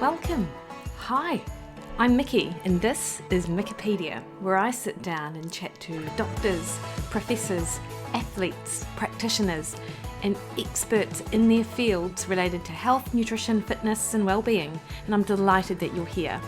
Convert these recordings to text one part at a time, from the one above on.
Welcome. Hi, I'm Mikki, and this is Mikkipedia, where I sit down and chat to doctors, professors, athletes, practitioners, and experts in their fields related to health, nutrition, fitness, and well-being. And I'm delighted that you're here.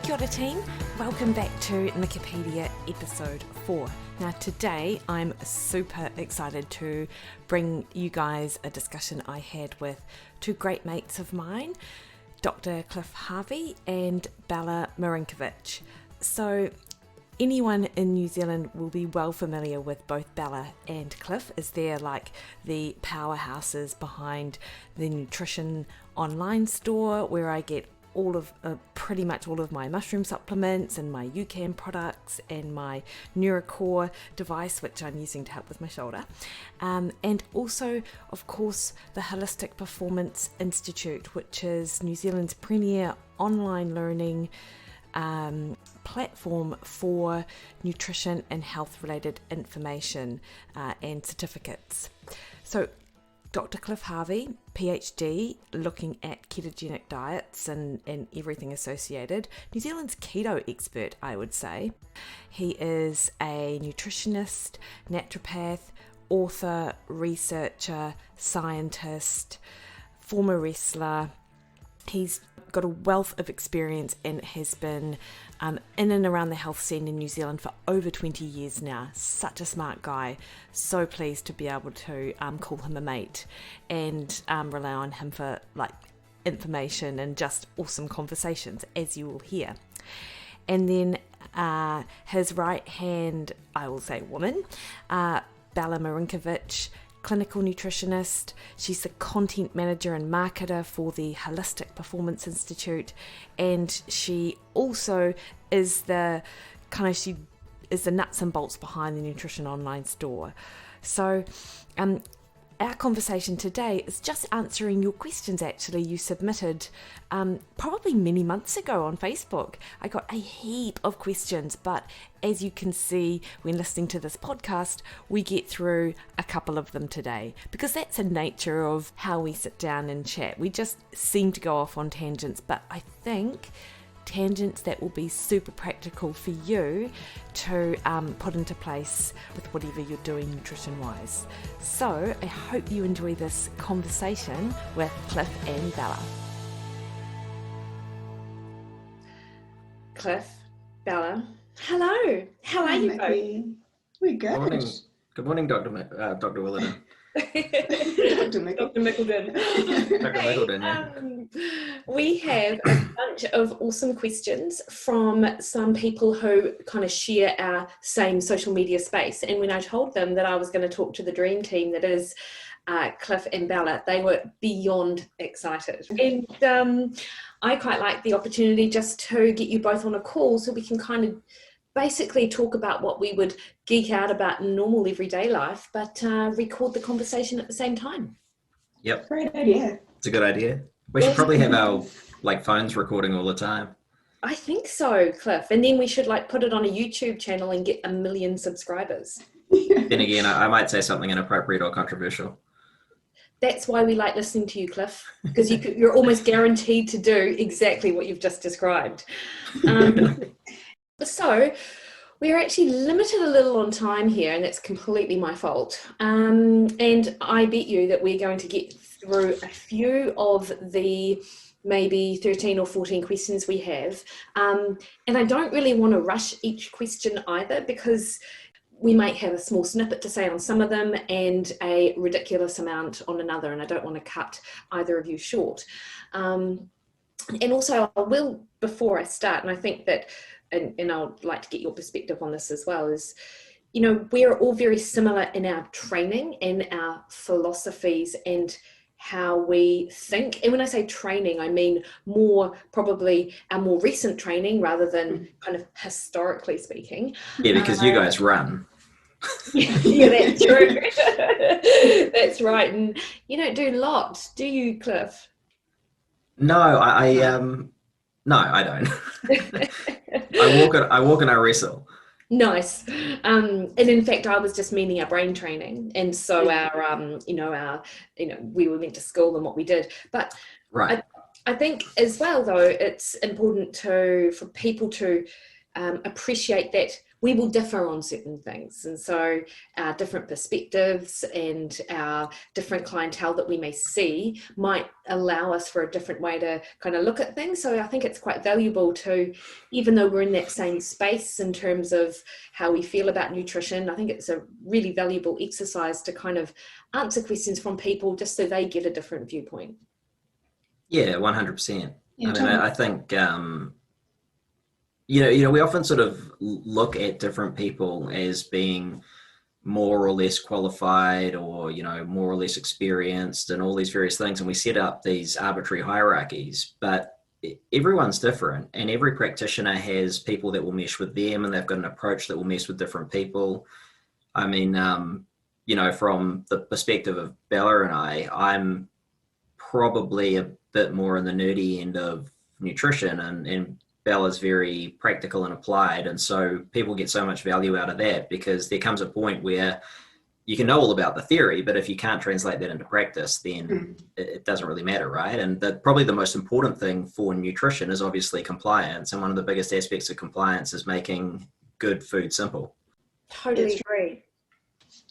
Kia ora team, welcome back to Mikkipedia episode 4. Now today I'm super excited to bring you guys a discussion I had with two great mates of mine, Dr. Cliff Harvey and Bella Marinkovich. So anyone in New Zealand will be well familiar with both Bella and Cliff, as they're like the powerhouses behind the nutrition online store where I get pretty much all of my mushroom supplements and my UCAN products and my NeuroCore device, which I'm using to help with my shoulder. And also, of course, the Holistic Performance Institute, which is New Zealand's premier online learning platform for nutrition and health related information and certificates. So Dr. Cliff Harvey PhD, looking at ketogenic diets and everything associated. New Zealand's keto expert, I would say. He is a nutritionist, naturopath, author, researcher, scientist, former wrestler. He's got a wealth of experience and has been in and around the health scene in New Zealand for over 20 years now. Such a smart guy. So pleased to be able to call him a mate and rely on him for like information and just awesome conversations, as you will hear. And then his right hand, I will say woman, Bella Marinkovich, clinical nutritionist. She's the content manager and marketer for the Holistic Performance Institute, and she also is the nuts and bolts behind the nutrition online store. So our conversation today is just answering your questions. Actually, you submitted probably many months ago on Facebook. I got a heap of questions, but as you can see when listening to this podcast, we get through a couple of them today because that's the nature of how we sit down and chat. We just seem to go off on tangents, but I think tangents that will be super practical for you to put into place with whatever you're doing nutrition wise. So I hope you enjoy this conversation with Cliff and Bella. Cliff, Bella, hello. How are you both? We're good. Good morning, Dr. Willerton. Dr. Mickledon. Dr. Mickledon, yeah. We have a bunch of awesome questions from some people who kind of share our same social media space. And when I told them that I was going to talk to the dream team that is Cliff and Bella, they were beyond excited. And I quite like the opportunity just to get you both on a call so we can kind of basically talk about what we would geek out about in normal everyday life, but record the conversation at the same time. Yep. Great idea. It's a good idea. We should probably have our phones recording all the time. I think so, Cliff. And then we should put it on a YouTube channel and get 1 million subscribers. Then again, I might say something inappropriate or controversial. That's why we like listening to you, Cliff, because you're almost guaranteed to do exactly what you've just described. So we're actually limited a little on time here, and that's completely my fault. And I bet you that we're going to get through a few of the maybe 13 or 14 questions we have. And I don't really want to rush each question either, because we might have a small snippet to say on some of them and a ridiculous amount on another, and I don't want to cut either of you short. And also I will, before I start, and I think that and I'd like to get your perspective on this as well, is, we're all very similar in our training and our philosophies and how we think. And when I say training, I mean more probably our more recent training rather than kind of historically speaking. Yeah, because you guys run. Yeah, that's true. That's right. And you don't do lots, do you, Cliff? No, No, I don't. I walk and I wrestle. Nice. And in fact, I was just meaning our brain training, and so we were meant to school and what we did. But Right. I think as well, though, it's important for people to appreciate that we will differ on certain things, and so our different perspectives and our different clientele that we may see might allow us for a different way to kind of look at things. So I think it's quite valuable to, even though we're in that same space in terms of how we feel about nutrition, I think it's a really valuable exercise to kind of answer questions from people just so they get a different viewpoint. Yeah, 100%. Yeah, I mean, totally. I think, we often sort of look at different people as being more or less qualified or, more or less experienced and all these various things. And we set up these arbitrary hierarchies, but everyone's different, and every practitioner has people that will mesh with them, and they've got an approach that will mesh with different people. I mean, from the perspective of Bella and I'm probably a bit more in the nerdy end of nutrition, and Bella's very practical and applied, and so people get so much value out of that, because there comes a point where you can know all about the theory, but if you can't translate that into practice, then it doesn't really matter, right? And probably the most important thing for nutrition is obviously compliance, and one of the biggest aspects of compliance is making good food simple. Totally agree.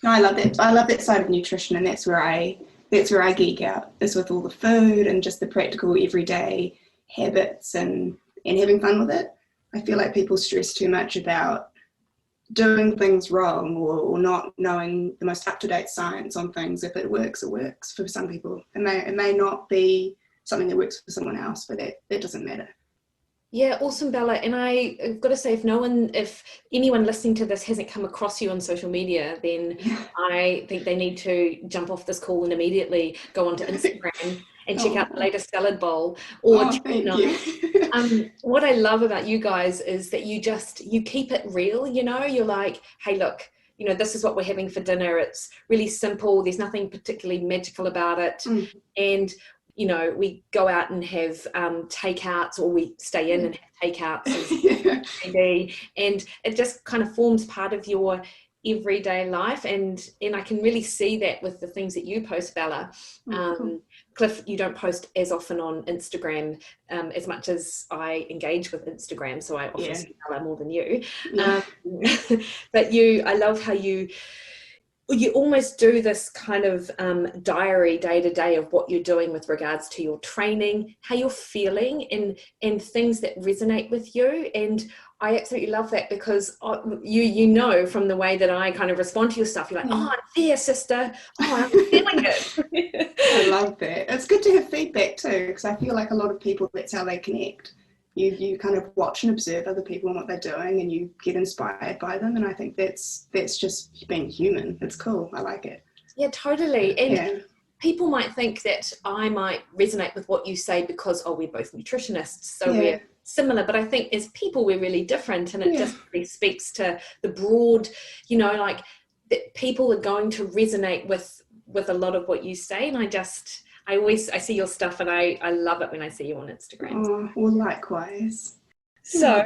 No, I love that. I love that side of nutrition, and that's where I geek out, is with all the food and just the practical everyday habits and having fun with it. I feel like people stress too much about doing things wrong or not knowing the most up-to-date science on things. If it works, it works for some people. It may not be something that works for someone else, but that doesn't matter. Yeah, awesome, Bella. And I've got to say, if anyone listening to this hasn't come across you on social media, then I think they need to jump off this call and immediately go onto Instagram and check out the latest salad bowl. Or thank you. what I love about you guys is that you keep it real. You're like, hey, look, this is what we're having for dinner. It's really simple. There's nothing particularly magical about it. And we go out and have takeouts, or we stay in and have takeouts and it just kind of forms part of your everyday life, and I can really see that with the things that you post, Bella. Cool. Cliff, you don't post as often on Instagram as much as I engage with Instagram, so I often see Bella more than you. But I love how you almost do this kind of diary day to day of what you're doing with regards to your training, how you're feeling, and things that resonate with you. And I absolutely love that, because you know from the way that I kind of respond to your stuff, you're like, oh, I'm there, sister. Oh, I'm feeling it. I love that. It's good to have feedback too, because I feel like a lot of people, that's how they connect. You kind of watch and observe other people and what they're doing, and you get inspired by them. And I think that's just being human. It's cool. I like it. Yeah, totally. And people might think that I might resonate with what you say because, we're both nutritionists, so we're similar. But I think as people, we're really different, and it just really speaks to the broad, like that people are going to resonate with a lot of what you say. And I see your stuff, and I love it when I see you on Instagram. Oh, well, likewise. So,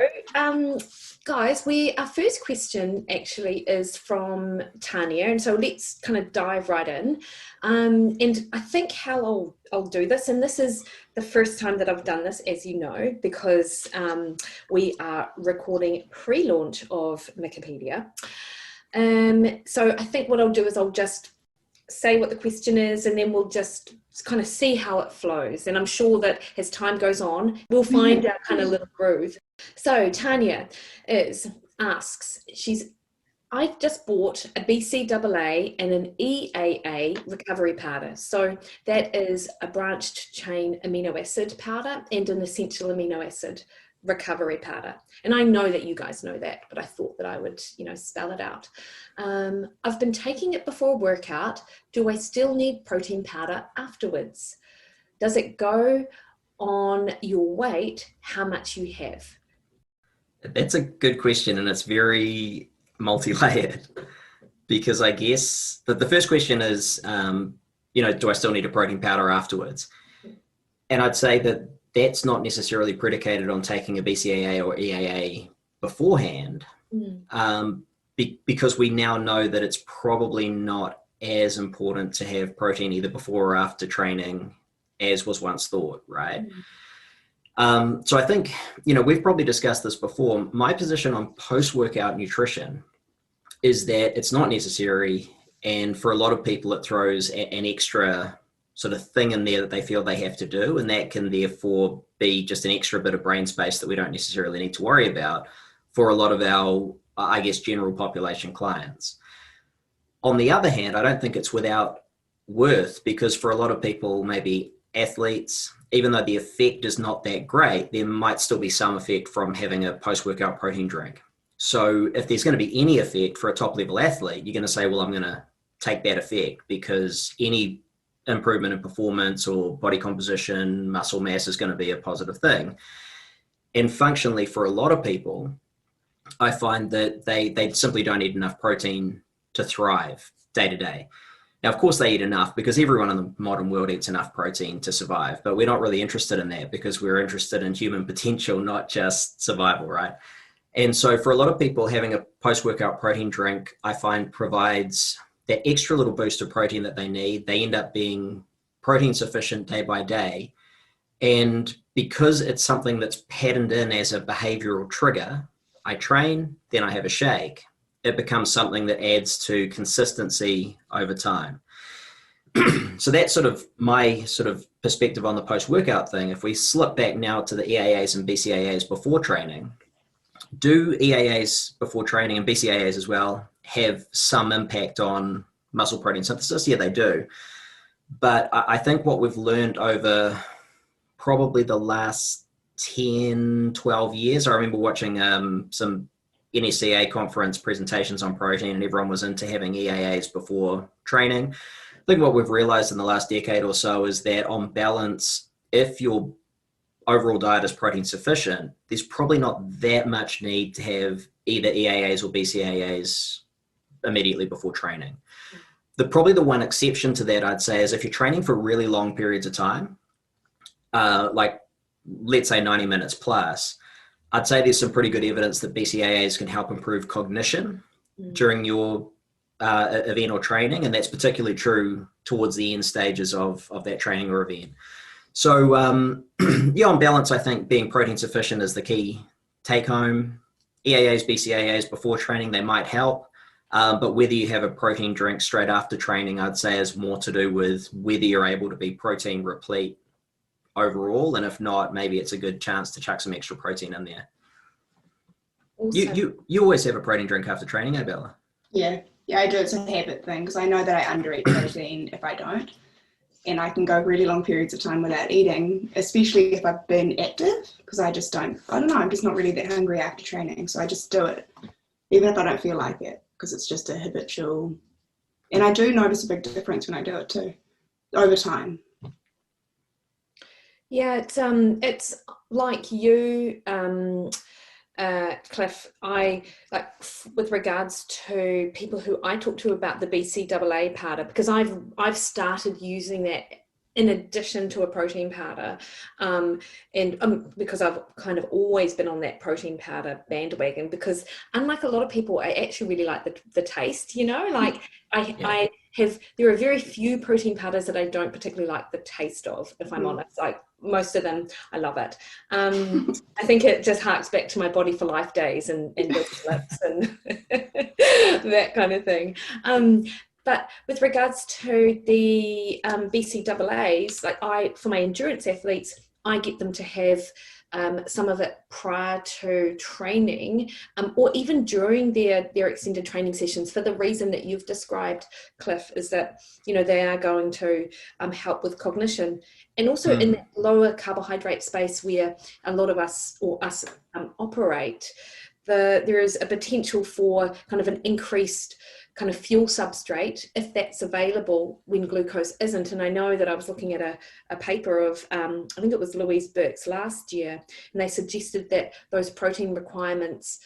guys, our first question actually is from Tania, and so let's kind of dive right in. And I think how I'll do this, and this is the first time that I've done this, as you know, because we are recording pre-launch of Mikkipedia. So I think what I'll do is I'll just say what the question is, and then we'll just kind of see how it flows. And I'm sure that as time goes on, we'll find our kind of little groove. So Tania asks, I've just bought a BCAA and an EAA recovery powder. So that is a branched chain amino acid powder and an essential amino acid recovery powder. And I know that you guys know that, but I thought that I would, spell it out. I've been taking it before a workout. Do I still need protein powder afterwards? Does it go on your weight, how much you have? That's a good question, and it's very multi-layered, because I guess the first question is, do I still need a protein powder afterwards? And I'd say that that's not necessarily predicated on taking a BCAA or EAA beforehand. because we now know that it's probably not as important to have protein either before or after training as was once thought, right? So I think, we've probably discussed this before. My position on post-workout nutrition is that it's not necessary. And for a lot of people, it throws an extra sort of thing in there that they feel they have to do. And that can therefore be just an extra bit of brain space that we don't necessarily need to worry about for a lot of our, I guess, general population clients. On the other hand, I don't think it's without worth, because for a lot of people, maybe athletes, even though the effect is not that great, there might still be some effect from having a post-workout protein drink. So if there's going to be any effect for a top-level athlete, you're going to say, well, I'm going to take that effect, because any improvement in performance or body composition, muscle mass is going to be a positive thing. And functionally, for a lot of people, I find that they simply don't eat enough protein to thrive day to day. Now, of course, they eat enough, because everyone in the modern world eats enough protein to survive, but we're not really interested in that, because we're interested in human potential, not just survival, right? And so for a lot of people, having a post-workout protein drink, I find, provides that extra little boost of protein that they need. They end up being protein sufficient day by day. And because it's something that's patterned in as a behavioral trigger, I train, then I have a shake, it becomes something that adds to consistency over time. So that's sort of my sort of perspective on the post-workout thing. If we slip back now to the EAAs and BCAAs before training, do EAAs before training and BCAAs as well have some impact on muscle protein synthesis? Yeah, they do. But I think what we've learned over probably the last 10, 12 years, I remember watching some NSCA conference presentations on protein, and everyone was into having EAAs before training. I think what we've realized in the last decade or so is that on balance, if your overall diet is protein sufficient, there's probably not that much need to have either EAAs or BCAAs immediately before training. Probably the one exception to that, I'd say, is if you're training for really long periods of time, like let's say 90 minutes plus, I'd say there's some pretty good evidence that BCAAs can help improve cognition during your event or training, and that's particularly true towards the end stages of that training or event. So yeah, on balance, I think being protein sufficient is the key take home. EAAs, BCAAs before training, they might help. But whether you have a protein drink straight after training, I'd say is more to do with whether you're able to be protein replete overall. And if not, maybe it's a good chance to chuck some extra protein in there. You always have a protein drink after training, eh, Bella? Yeah, I do. It's a habit thing, because I know that I undereat protein if I don't. And I can go really long periods of time without eating, especially if I've been active, because I don't know, I'm just not really that hungry after training. So I just do it, even if I don't feel like it, because it's just a habitual. And I do notice a big difference when I do it too, over time. Yeah, it's like you, Cliff, I like with regards to people who I talk to about the BCAA powder, because I've started using that in addition to a protein powder, and because I've kind of always been on that protein powder bandwagon, because unlike a lot of people, I actually really like the taste, like I have, there are very few protein powders that I don't particularly like the taste of, if I'm honest. Like most of them, I love it. I think it just harks back to my Body for Life days and Lips and that kind of thing. But with regards to the BCAAs, like for my endurance athletes, I get them to have some of it prior to training, or even during their extended training sessions, for the reason that you've described, Cliff, is that they are going to help with cognition, and also in that lower carbohydrate space where a lot of us operate, there is a potential for kind of an increased kind of fuel substrate if that's available when glucose isn't. And I know that I was looking at a paper of, I think it was Louise Burke's last year, and they suggested that those protein requirements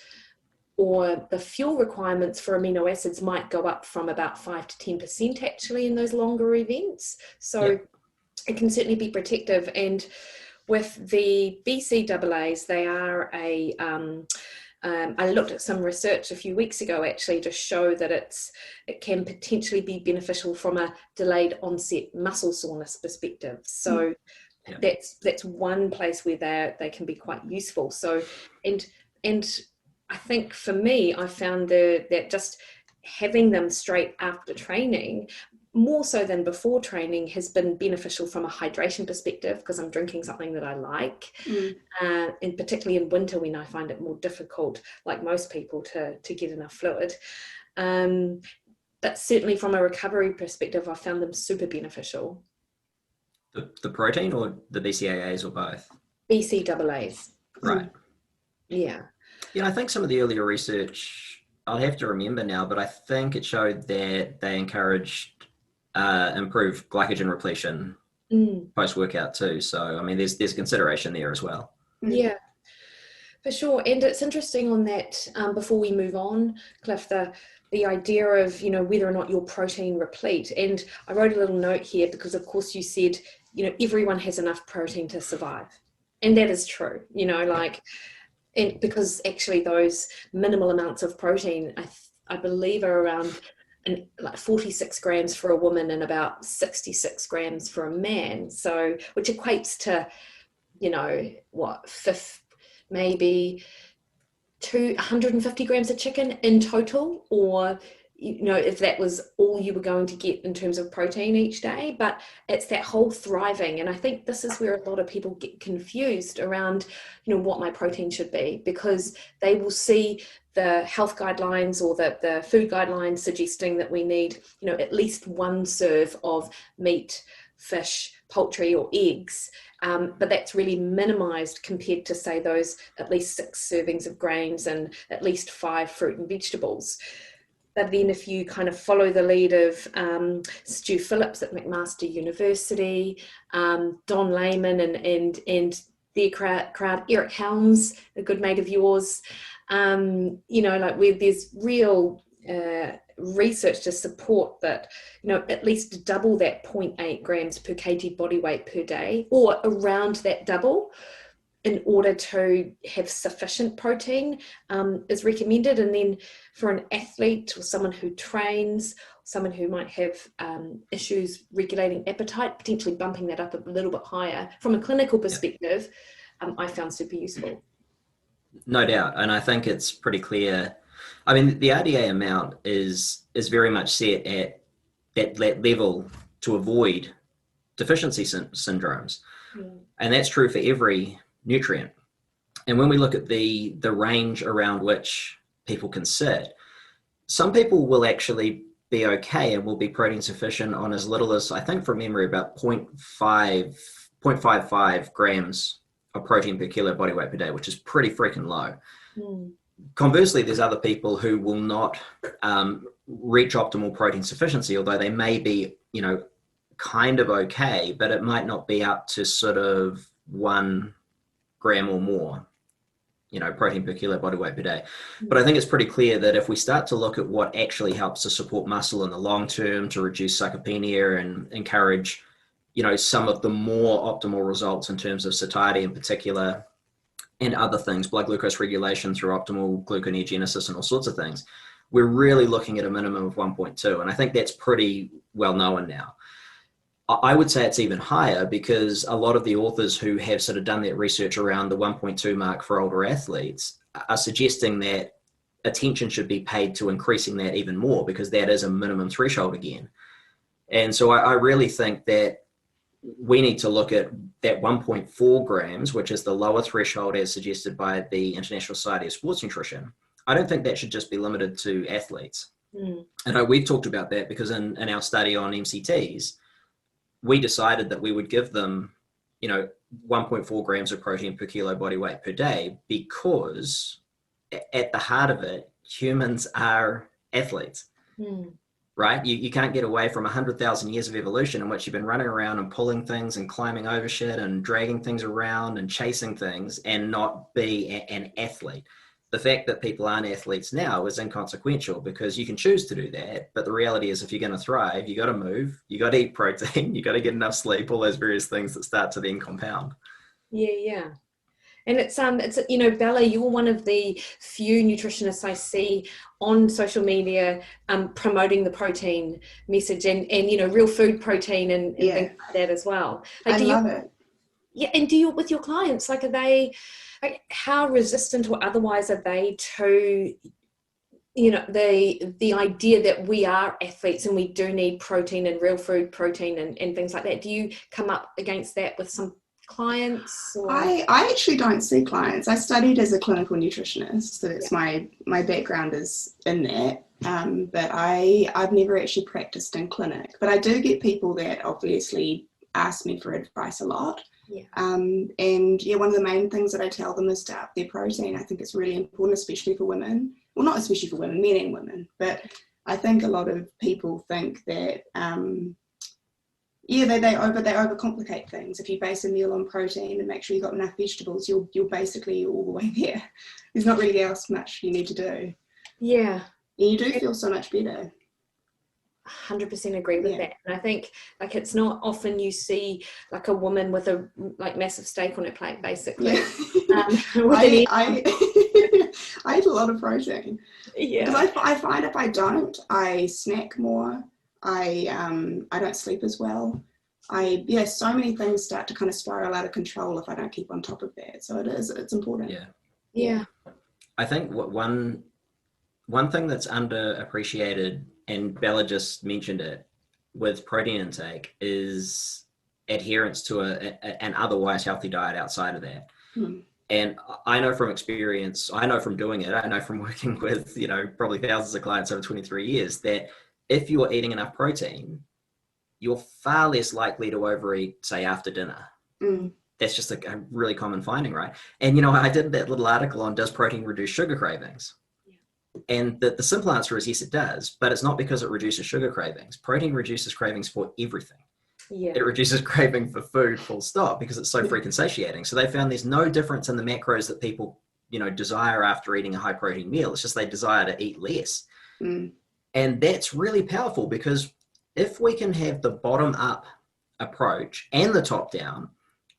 or the fuel requirements for amino acids might go up from about 5 to 10% actually in those longer events. So it can certainly be protective. And with the BCAAs, they are I looked at some research a few weeks ago actually to show that it can potentially be beneficial from a delayed onset muscle soreness perspective. So that's one place where they can be quite useful. So and I think for me, I found that just having them straight after training, more so than before training, has been beneficial from a hydration perspective, because I'm drinking something that I like, and particularly in winter when I find it more difficult, like most people, to get enough fluid. But certainly from a recovery perspective, I found them super beneficial. The protein or the BCAAs or both? BCAAs. Right. Yeah. Yeah, I think some of the earlier research, I'll have to remember now, but I think it showed that they encouraged improved glycogen repletion post-workout too. So, I mean, there's consideration there as well. Yeah, for sure. And it's interesting on that, before we move on, Cliff, the idea of, whether or not you're protein replete. And I wrote a little note here because, of course, you said, everyone has enough protein to survive. And that is true, and because actually those minimal amounts of protein, I believe, are around like 46 grams for a woman and about 66 grams for a man. So, which equates to, maybe 150 grams of chicken in total, or if that was all you were going to get in terms of protein each day. But it's that whole thriving, and I think this is where a lot of people get confused around what my protein should be, because they will see the health guidelines or the food guidelines suggesting that we need at least one serve of meat, fish, poultry or eggs, but that's really minimized compared to, say, those at least 6 servings of grains and at least 5 fruit and vegetables. But then if you kind of follow the lead of Stu Phillips at McMaster University, Don Lehman and their crowd, Eric Helms, a good mate of yours, where there's real research to support that, at least double that 0.8 grams per kg body weight per day, or around that double, in order to have sufficient protein, is recommended. And then for an athlete or someone who trains, someone who might have issues regulating appetite, potentially bumping that up a little bit higher from a clinical perspective, I found super useful. No doubt. And I think it's pretty clear. I mean, the RDA amount is very much set at that level to avoid deficiency syndromes. And that's true for every nutrient. And when we look at the range around which people can sit, some people will actually be okay and will be protein sufficient on as little as, I think from memory, about 0.55 grams of protein per kilo body weight per day, which is pretty freaking low. Conversely, there's other people who will not reach optimal protein sufficiency, although they may be, kind of okay, but it might not be up to sort of 1 gram or more, protein per kilo body weight per day. But I think it's pretty clear that if we start to look at what actually helps to support muscle in the long term, to reduce sarcopenia and encourage, some of the more optimal results in terms of satiety in particular, and other things, blood glucose regulation through optimal gluconeogenesis and all sorts of things, we're really looking at a minimum of 1.2. And I think that's pretty well known now. I would say it's even higher, because a lot of the authors who have sort of done that research around the 1.2 mark for older athletes are suggesting that attention should be paid to increasing that even more, because that is a minimum threshold again. And so I really think that we need to look at that 1.4 grams, which is the lower threshold as suggested by the International Society of Sports Nutrition. I don't think that should just be limited to athletes. And we've talked about that because in our study on MCTs, we decided that we would give them, 1.4 grams of protein per kilo body weight per day, because at the heart of it, humans are athletes, right? You can't get away from 100,000 years of evolution in which you've been running around and pulling things and climbing over shit and dragging things around and chasing things and not be an athlete. The fact that people aren't athletes now is inconsequential, because you can choose to do that. But the reality is, if you're going to thrive, you got to move, you got to eat protein, you got to get enough sleep, all those various things that start to then compound. Yeah. And it's Bella, you're one of the few nutritionists I see on social media promoting the protein message and real food protein and things like that as well. I love it. Yeah, and with your clients, are they, how resistant or otherwise are they to the idea that we are athletes and we do need protein and real food protein and things like that? Do you come up against that with some clients? Or? I actually don't see clients. I studied as a clinical nutritionist, so that's my background is in that. But I've never actually practiced in clinic. But I do get people that obviously ask me for advice a lot. Yeah. And one of the main things that I tell them is to up their protein. I think it's really important, especially for women. Well, not especially for women, men and women. But I think a lot of people think that they overcomplicate things. If you base a meal on protein and make sure you've got enough vegetables, you're basically all the way there. There's not really else much you need to do. Yeah. And you do feel so much better. 100% agree with that. And I think it's not often you see a woman with a massive steak on her plate, basically. I eat a lot of protein. Yeah. Because I find if I don't, I snack more. I don't sleep as well. So many things start to kind of spiral out of control if I don't keep on top of that. So it's important. Yeah. I think one thing that's underappreciated, and Bella just mentioned it, with protein intake is adherence to an otherwise healthy diet outside of that. And I know from experience, I know from doing it, I know from working with, probably thousands of clients over 23 years, that if you're eating enough protein, you're far less likely to overeat, say, after dinner. That's just a really common finding, right? And, I did that little article on, does protein reduce sugar cravings? And the simple answer is yes, it does, but it's not because it reduces sugar cravings. Protein reduces cravings for everything. Yeah. It reduces craving for food, full stop, because it's so freaking satiating. So they found there's no difference in the macros that people, desire after eating a high protein meal. It's just they desire to eat less. And that's really powerful, because if we can have the bottom up approach and the top down,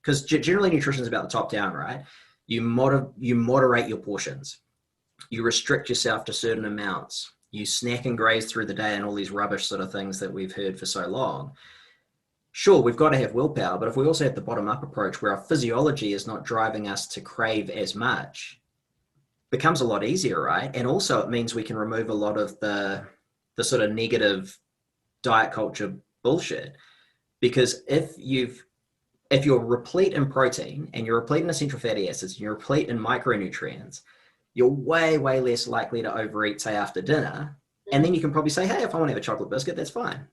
because generally nutrition is about the top down, right? You moderate your portions. You restrict yourself to certain amounts. You snack and graze through the day and all these rubbish sort of things that we've heard for so long. Sure, we've got to have willpower, but if we also have the bottom up approach where our physiology is not driving us to crave as much, it becomes a lot easier, right? And also it means we can remove a lot of the sort of negative diet culture bullshit. Because if you're replete in protein and you're replete in essential fatty acids and you're replete in micronutrients, you're way, way less likely to overeat, say, after dinner. And then you can probably say, hey, if I want to have a chocolate biscuit, that's fine.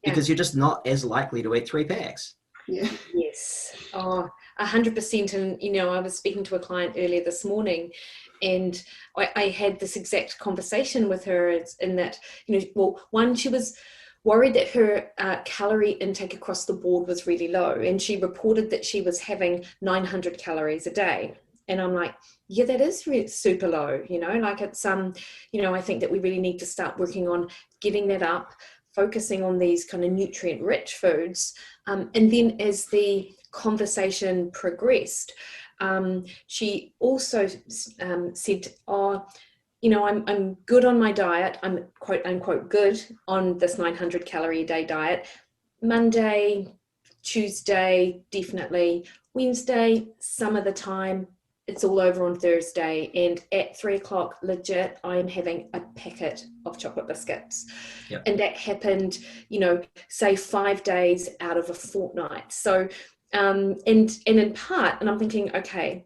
Because you're just not as likely to eat 3 packs. Yeah. Yes. 100%. And, I was speaking to a client earlier this morning, and I had this exact conversation with her in that, one, she was worried that her calorie intake across the board was really low. And she reported that she was having 900 calories a day. And I'm like, yeah, that is super low, it's, I think that we really need to start working on getting that up, focusing on these kind of nutrient rich foods. And then as the conversation progressed, she also said, I'm good on my diet. I'm quote unquote good on this 900 calorie a day diet. Monday, Tuesday, definitely. Wednesday, some of the time. It's all over on Thursday, and at 3 o'clock, legit, I'm having a packet of chocolate biscuits. Yep. And that happened, say 5 days out of a fortnight. So, and in part, and I'm thinking, okay,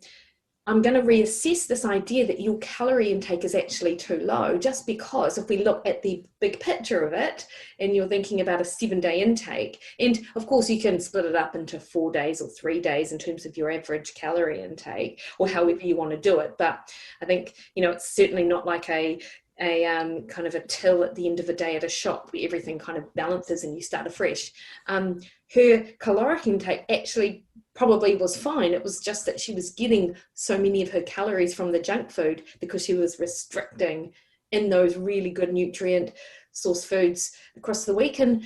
I'm going to reassess this idea that your calorie intake is actually too low, just because if we look at the big picture of it and you're thinking about a 7-day intake, and of course you can split it up into 4 days or 3 days in terms of your average calorie intake or however you want to do it. But I think, it's certainly not like a kind of a till at the end of the day at a shop where everything kind of balances and you start afresh. Her caloric intake actually probably was fine. It was just that she was getting so many of her calories from the junk food because she was restricting in those really good nutrient source foods across the week. And,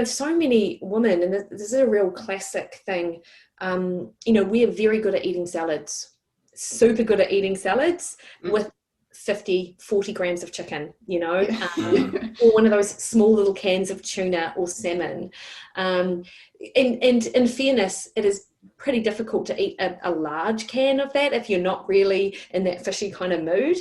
so many women, and this is a real classic thing, we are very good at eating salads. super good at eating salads with 40 grams of chicken, you know, or one of those small little cans of tuna or salmon. And in fairness, it is pretty difficult to eat a large can of that if you're not really in that fishy kind of mood.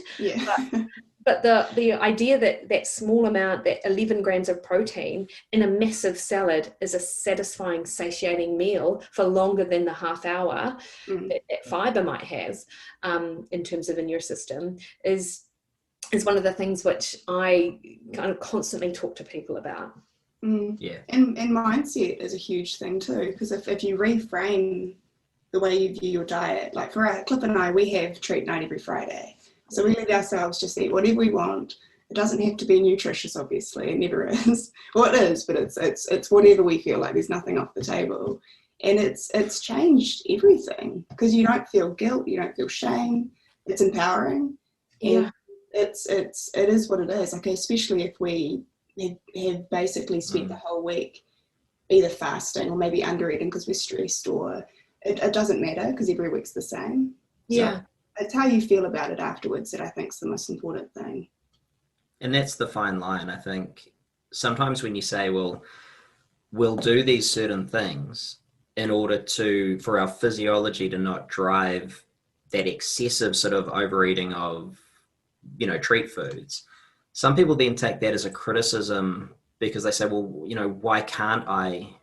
But the idea that small amount, that 11 grams of protein in a massive salad is a satisfying, satiating meal for longer than the half hour that fiber might have in terms of in your system is one of the things which I kind of constantly talk to people about. Yeah. And mindset is a huge thing too, because if you reframe the way you view your diet, like for Cliff and I, we have treat night every Friday. So we let ourselves just eat whatever we want. It doesn't have to be nutritious, obviously. It never is. Well, it is, but it's whatever we feel like. There's nothing off the table. And it's changed everything, because you don't feel guilt, you don't feel shame. It's empowering. And it is what it is. Like, especially if we have basically spent the whole week either fasting or maybe under eating because we're stressed, or it doesn't matter, because every week's the same. So it's how you feel about it afterwards that I think is the most important thing. And that's the fine line. I think sometimes when you say, well, we'll do these certain things in order for our physiology to not drive that excessive sort of overeating of, you know, treat foods. Some people then take that as a criticism, because they say, well, you know, why can't I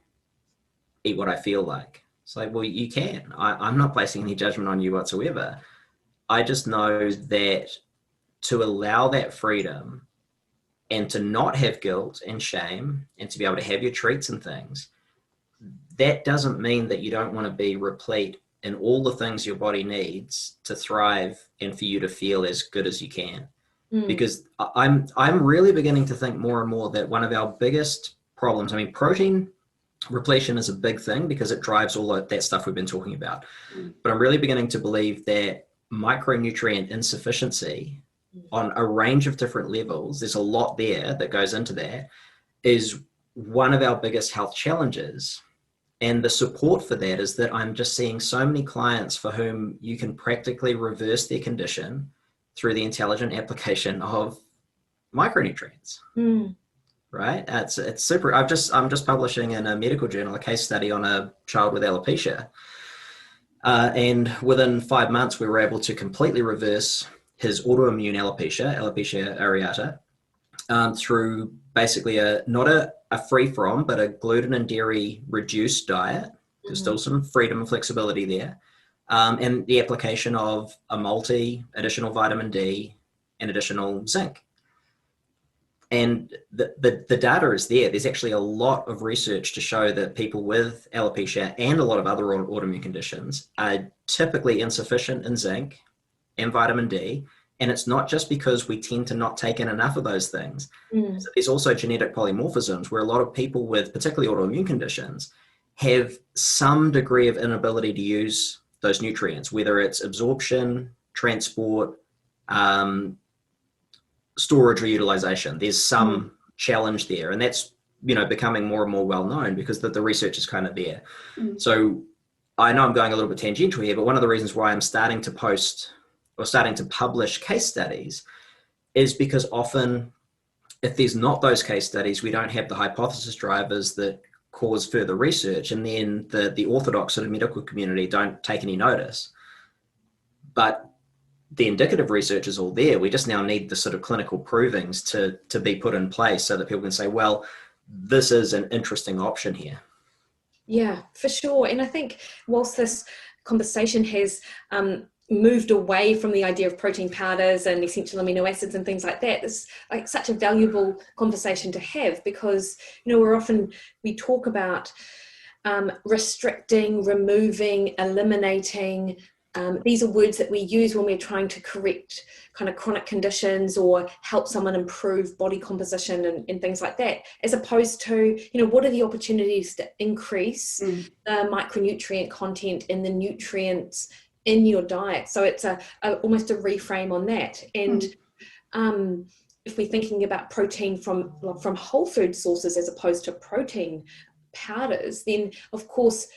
eat what I feel like? It's like, well, you can. I'm not placing any judgment on you whatsoever. I just know that to allow that freedom and to not have guilt and shame and to be able to have your treats and things, that doesn't mean that you don't want to be replete in all the things your body needs to thrive and for you to feel as good as you can. Because I'm really beginning to think more and more that one of our biggest problems, I mean, protein repletion is a big thing because it drives all of that stuff we've been talking about. But I'm really beginning to believe that micronutrient insufficiency on a range of different levels, there's a lot there that goes into that, is one of our biggest health challenges. And the support for that is that I'm just seeing so many clients for whom you can practically reverse their condition through the intelligent application of micronutrients. Right? It's super. I'm just publishing in a medical journal a case study on a child with alopecia. And within 5 months, we were able to completely reverse his autoimmune alopecia areata, through basically not a free from, but a gluten and dairy reduced diet. There's still some freedom and flexibility there. And the application of a multi, additional vitamin D, and additional zinc. And the data is there. There's actually a lot of research to show that people with alopecia and a lot of other autoimmune conditions are typically insufficient in zinc and vitamin D. And it's not just because we tend to not take in enough of those things. So there's also genetic polymorphisms where a lot of people with particularly autoimmune conditions have some degree of inability to use those nutrients, whether it's absorption, transport, storage or utilization. There's some challenge there, and that's, you know, becoming more and more well known because the research is kind of there. So I know I'm going a little bit tangential here, but one of the reasons why I'm starting to publish case studies is because often if there's not those case studies, we don't have the hypothesis drivers that cause further research, and then the orthodox sort of medical community don't take any notice. But the indicative research is all there. We just now need the sort of clinical provings to be put in place so that people can say, well, this is an interesting option here. Yeah, for sure. And I think whilst this conversation has moved away from the idea of protein powders and essential amino acids and things like that, it's like such a valuable conversation to have, because, you know, we talk about restricting, removing, eliminating. These are words that we use when we're trying to correct kind of chronic conditions or help someone improve body composition and things like that, as opposed to, you know, what are the opportunities to increase the micronutrient content and the nutrients in your diet. So it's almost a reframe on that. And if we're thinking about protein from whole food sources as opposed to protein powders, then of course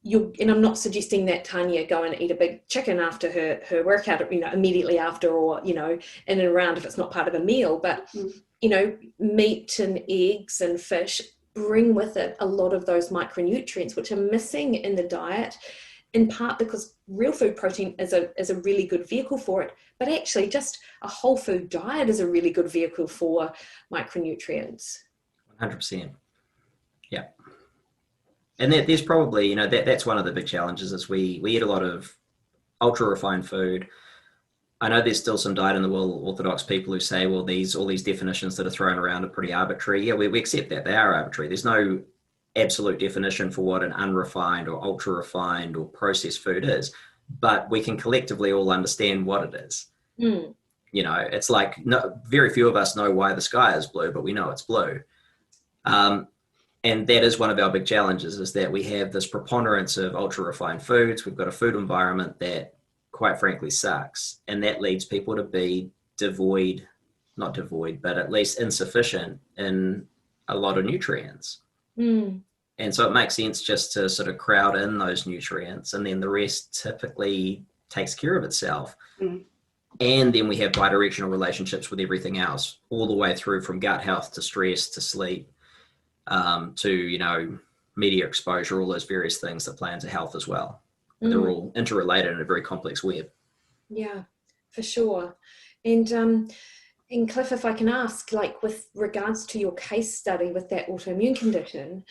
and I'm not suggesting that Tania go and eat a big chicken after her workout, immediately after, or, in and around if it's not part of a meal, but, meat and eggs and fish bring with it a lot of those micronutrients, which are missing in the diet, in part because real food protein is a really good vehicle for it, but actually just a whole food diet is a really good vehicle for micronutrients. 100%. Yeah. And there's probably, that's one of the big challenges is we eat a lot of ultra refined food. I know there's still some diet in the world orthodox people who say, well, all these definitions that are thrown around are pretty arbitrary. Yeah, we accept that they are arbitrary. There's no absolute definition for what an unrefined or ultra refined or processed food is, but we can collectively all understand what it is. It's like very few of us know why the sky is blue, but we know it's blue. And that is one of our big challenges, is that we have this preponderance of ultra refined foods. We've got a food environment that quite frankly sucks, and that leads people to be not devoid, but at least insufficient in a lot of nutrients. And so it makes sense just to sort of crowd in those nutrients, and then the rest typically takes care of itself. And then we have bidirectional relationships with everything else, all the way through from gut health to stress to sleep, to, media exposure, all those various things that play into health as well. They're all interrelated in a very complex web. Yeah, for sure. And Cliff, if I can ask, like with regards to your case study with that autoimmune condition,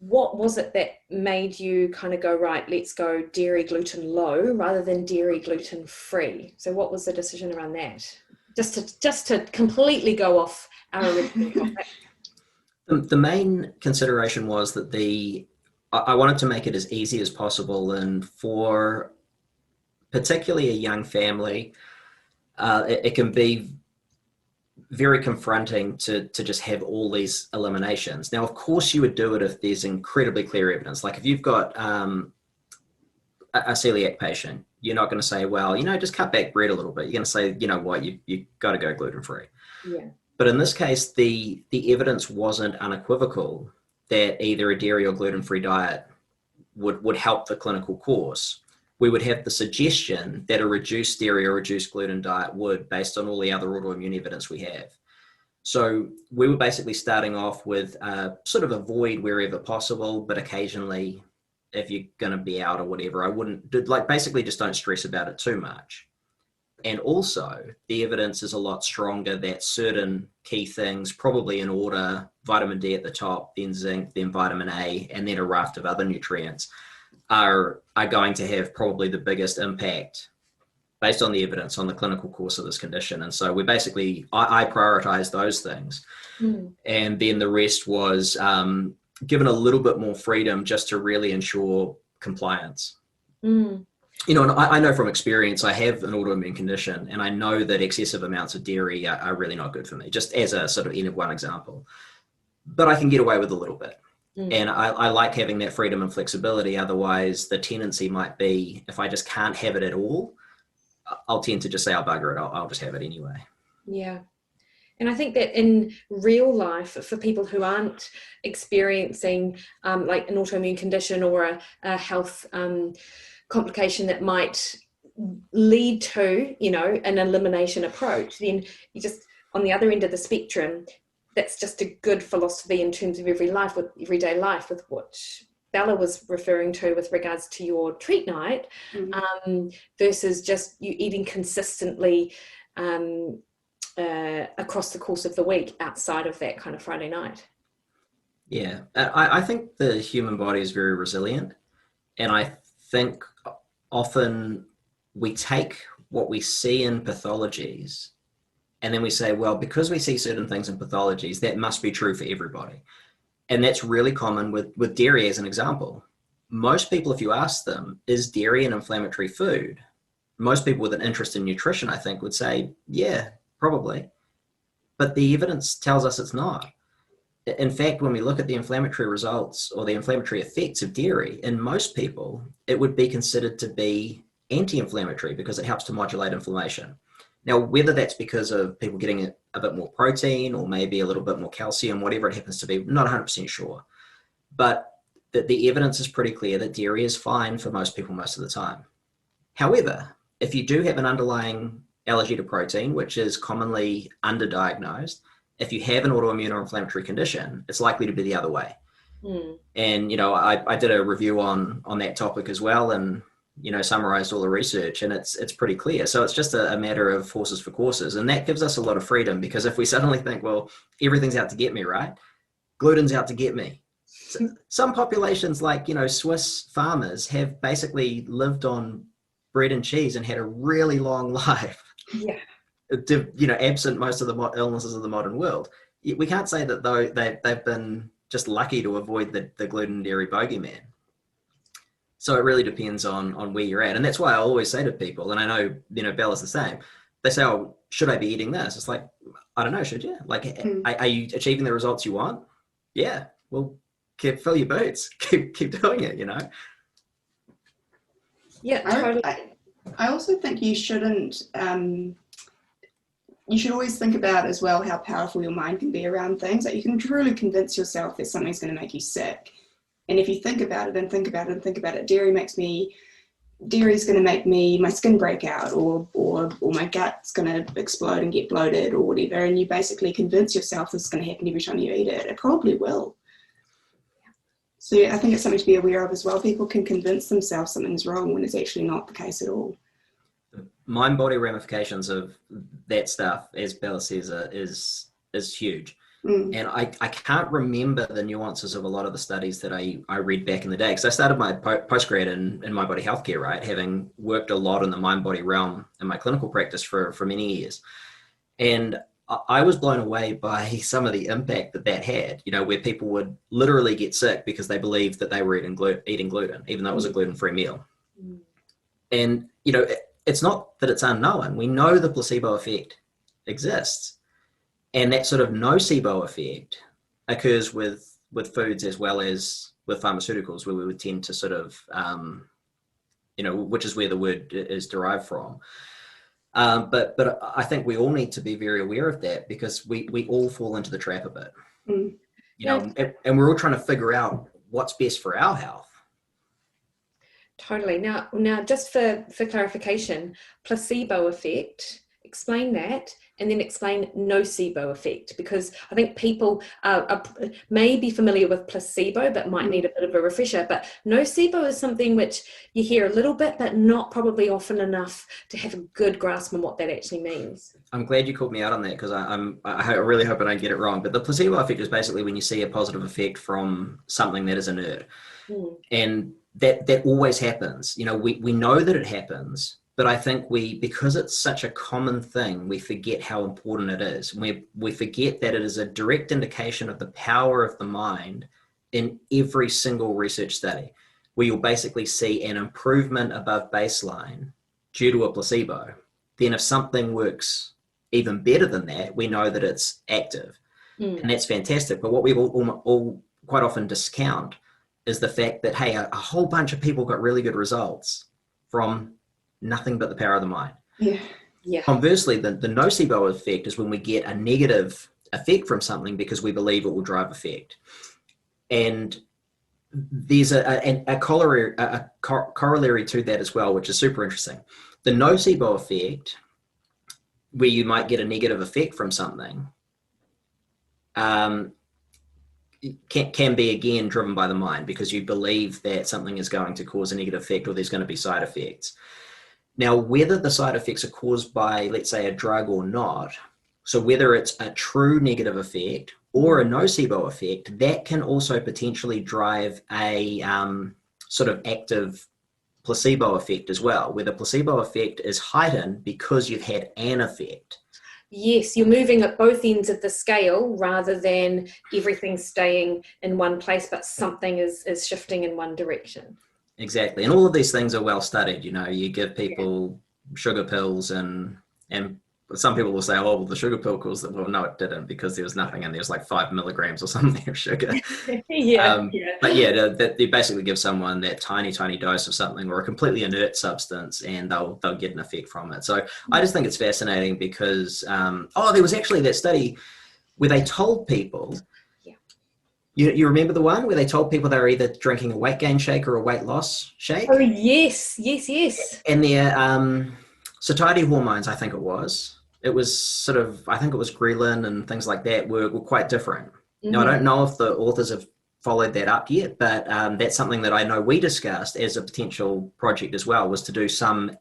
what was it that made you kind of go, right, let's go dairy gluten low rather than dairy gluten free? So what was the decision around that? Just to completely go off our original topic. The main consideration was that I wanted to make it as easy as possible, and for particularly a young family, it can be very confronting to just have all these eliminations. Now, of course, you would do it if there's incredibly clear evidence. Like if you've got a celiac patient, you're not going to say, well, just cut back bread a little bit. You're going to say, you know what, you got to go gluten-free. Yeah. But in this case, the evidence wasn't unequivocal that either a dairy or gluten-free diet would help the clinical course. We would have the suggestion that a reduced dairy or reduced gluten diet would, based on all the other autoimmune evidence we have. So we were basically starting off with sort of avoid wherever possible, but occasionally, if you're going to be out or whatever, I wouldn't, basically just don't stress about it too much. And also, the evidence is a lot stronger that certain key things, probably in order, vitamin D at the top, then zinc, then vitamin A, and then a raft of other nutrients, are going to have probably the biggest impact based on the evidence on the clinical course of this condition. And so I prioritized those things. And then the rest was given a little bit more freedom just to really ensure compliance. And I know from experience, I have an autoimmune condition, and I know that excessive amounts of dairy are really not good for me, just as a sort of one example. But I can get away with a little bit. And I like having that freedom and flexibility. Otherwise, the tendency might be, if I just can't have it at all, I'll tend to just say, I'll bugger it. I'll just have it anyway. Yeah. And I think that in real life, for people who aren't experiencing like an autoimmune condition or a health complication that might lead to, an elimination approach, then you just, on the other end of the spectrum, that's just a good philosophy in terms of everyday life, with what Bella was referring to with regards to your treat night, versus just you eating consistently across the course of the week outside of that kind of Friday night. Yeah, I think the human body is very resilient, and I think often we take what we see in pathologies and then we say, well, because we see certain things in pathologies, that must be true for everybody. And that's really common with dairy as an example. Most people, if you ask them, is dairy an inflammatory food? Most people with an interest in nutrition, I think, would say, yeah, probably. But the evidence tells us it's not. In fact, when we look at the inflammatory results or the inflammatory effects of dairy, in most people, it would be considered to be anti-inflammatory because it helps to modulate inflammation. Now, whether that's because of people getting a bit more protein or maybe a little bit more calcium, whatever it happens to be, not 100% sure. But that the evidence is pretty clear that dairy is fine for most people most of the time. However, if you do have an underlying allergy to protein, which is commonly underdiagnosed, if you have an autoimmune or inflammatory condition, it's likely to be the other way. And, you know, I did a review on that topic as well, and, you know, summarized all the research, and it's pretty clear. So it's just a matter of horses for courses. And that gives us a lot of freedom, because if we suddenly think, well, everything's out to get me, right? Gluten's out to get me. So some populations, like, you know, Swiss farmers have basically lived on bread and cheese and had a really long life. Yeah. You know, absent most of the illnesses of the modern world. We can't say that though they've been just lucky to avoid the gluten dairy bogeyman. So it really depends on where you're at. And that's why I always say to people, and I know, you know, Bella's the same, they say, oh, should I be eating this? It's like, I don't know, should you? Like, are you achieving the results you want? Yeah, well, fill your boots, keep doing it, you know? Yeah, totally. I also think you shouldn't, you should always think about as well how powerful your mind can be around things. Like, you can truly convince yourself that something's going to make you sick. And if you think about it and think about it and think about it, dairy's going to make my skin break out, or my gut's going to explode and get bloated or whatever. And you basically convince yourself this is going to happen every time you eat it. It probably will. So yeah, I think it's something to be aware of as well. People can convince themselves something's wrong when it's actually not the case at all. Mind-body ramifications of that stuff, as Bella says, is huge. And I can't remember the nuances of a lot of the studies that I read back in the day, because I started my postgrad in mind body healthcare, right, having worked a lot in the mind body realm in my clinical practice for many years. And I was blown away by some of the impact that had, you know, where people would literally get sick because they believed that they were eating gluten, even though it was a gluten-free meal. And, you know, it's not that it's unknown. We know the placebo effect exists. And that sort of nocebo effect occurs with foods as well as with pharmaceuticals, where we would tend to sort of, you know, which is where the word is derived from. But I think we all need to be very aware of that, because we all fall into the trap a bit, you know, and we're all trying to figure out what's best for our health. Totally. Now, just for clarification, placebo effect, explain that, and then explain nocebo effect, because I think people may be familiar with placebo but might need a bit of a refresher. But nocebo is something which you hear a little bit, but not probably often enough to have a good grasp on what that actually means. I'm glad you called me out on that, because I really hope I don't get it wrong. But the placebo effect is basically when you see a positive effect from something that is inert. And that always happens. You know, we know that it happens, but I think because it's such a common thing, we forget how important it is. We forget that it is a direct indication of the power of the mind in every single research study, where you'll basically see an improvement above baseline due to a placebo. Then if something works even better than that, we know that it's active. And that's fantastic. But what we all quite often discount is the fact that, hey, a whole bunch of people got really good results from nothing but the power of the mind. Yeah. Conversely, the nocebo effect is when we get a negative effect from something because we believe it will drive effect. And there's a corollary to that as well, which is super interesting. The nocebo effect, where you might get a negative effect from something, can be again driven by the mind, because you believe that something is going to cause a negative effect, or there's going to be side effects. Now, whether the side effects are caused by, let's say, a drug or not, so whether it's a true negative effect or a nocebo effect, that can also potentially drive a sort of active placebo effect as well, where the placebo effect is heightened because you've had an effect. Yes, you're moving at both ends of the scale rather than everything staying in one place, but something is shifting in one direction. Exactly. And all of these things are well studied. You know, you give people sugar pills, and some people will say, oh, well, the sugar pill caused it. Well, no, it didn't, because there was nothing, and there's like 5 milligrams or something of sugar. But yeah, they basically give someone that tiny dose of something, or a completely inert substance, and they'll get an effect from it. So I just think it's fascinating, because there was actually that study where they told people, You remember the one where they told people they were either drinking a weight gain shake or a weight loss shake? Oh, yes. And their satiety hormones, I think it was. It was sort of, I think it was ghrelin and things like that were quite different. Mm-hmm. Now, I don't know if the authors have followed that up yet, but that's something that I know we discussed as a potential project as well, was to do some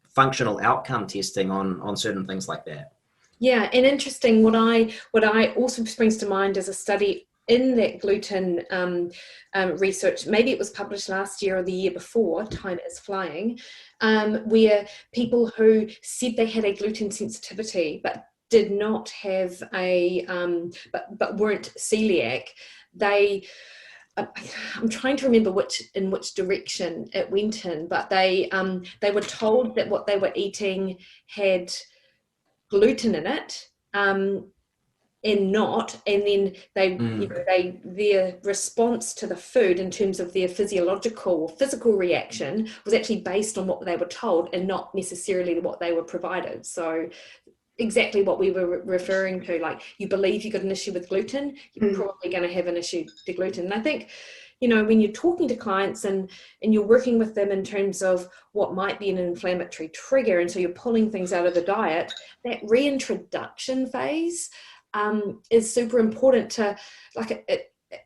functional outcome testing on certain things like that. Yeah, and interesting, what I also springs to mind is a study in that gluten research, maybe it was published last year or the year before, time is flying, where people who said they had a gluten sensitivity but did not have a, but weren't celiac, I'm trying to remember in which direction it went in, but they were told that what they were eating had gluten in it, and then their response to the food in terms of their physiological or physical reaction was actually based on what they were told and not necessarily what they were provided. So exactly what we were referring to, like, you believe you've got an issue with gluten, you're probably going to have an issue with gluten. And I think, when you're talking to clients and you're working with them in terms of what might be an inflammatory trigger, and so you're pulling things out of the diet, that reintroduction phase is super important to, like,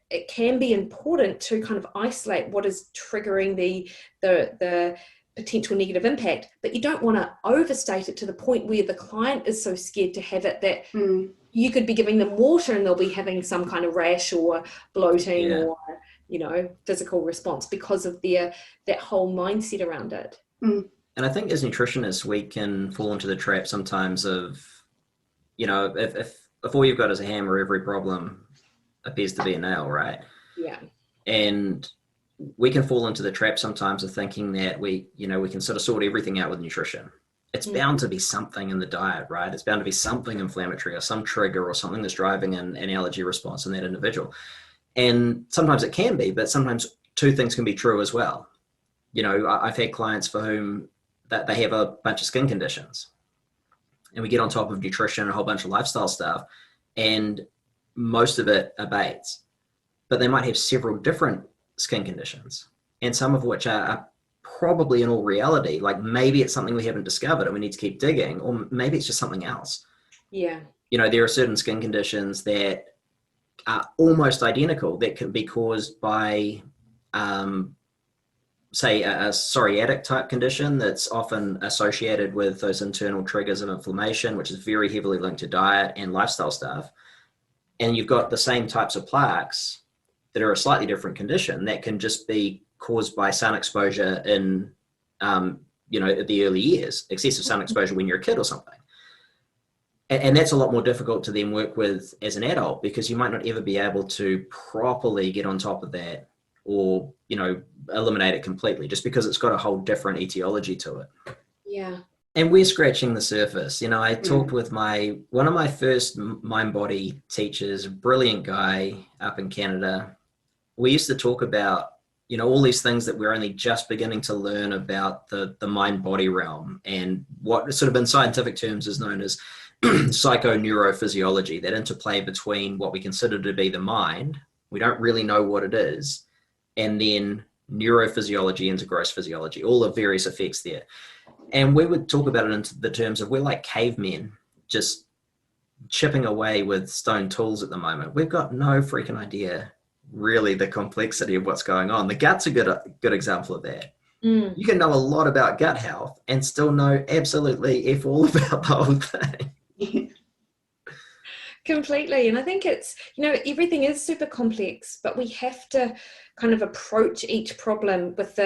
it can be important to kind of isolate what is triggering the potential negative impact, but you don't want to overstate it to the point where the client is so scared to have it that you could be giving them water and they'll be having some kind of rash or bloating or physical response because of that whole mindset around it. And I think as nutritionists we can fall into the trap sometimes of, if all you've got is a hammer, every problem appears to be a nail, right? Yeah. And we can fall into the trap sometimes of thinking that we can sort of sort everything out with nutrition. It's bound to be something in the diet, right? It's bound to be something inflammatory or some trigger or something that's driving an allergy response in that individual. And sometimes it can be, but sometimes two things can be true as well. I've had clients for whom that they have a bunch of skin conditions, and we get on top of nutrition and a whole bunch of lifestyle stuff, and most of it abates. But they might have several different skin conditions, and some of which are probably in all reality, like maybe it's something we haven't discovered and we need to keep digging, or maybe it's just something else. Yeah. There are certain skin conditions that are almost identical that can be caused by, say, a psoriatic type condition that's often associated with those internal triggers of inflammation, which is very heavily linked to diet and lifestyle stuff. And you've got the same types of plaques that are a slightly different condition that can just be caused by sun exposure in, the early years, excessive sun exposure when you're a kid or something. And that's a lot more difficult to then work with as an adult, because you might not ever be able to properly get on top of that or, eliminate it completely, just because it's got a whole different etiology to it. Yeah. And we're scratching the surface. I talked with one of my first mind body teachers, a brilliant guy up in Canada. We used to talk about, all these things that we're only just beginning to learn about the mind body realm, and what sort of in scientific terms is known as psychoneurophysiology, that interplay between what we consider to be the mind, we don't really know what it is, and then neurophysiology into gross physiology, all the various effects there. And we would talk about it in the terms of we're like cavemen just chipping away with stone tools at the moment. We've got no freaking idea really the complexity of what's going on. The gut's a good example of that. You can know a lot about gut health and still know absolutely F all about the whole thing. Completely. And I think it's, everything is super complex, but we have to kind of approach each problem with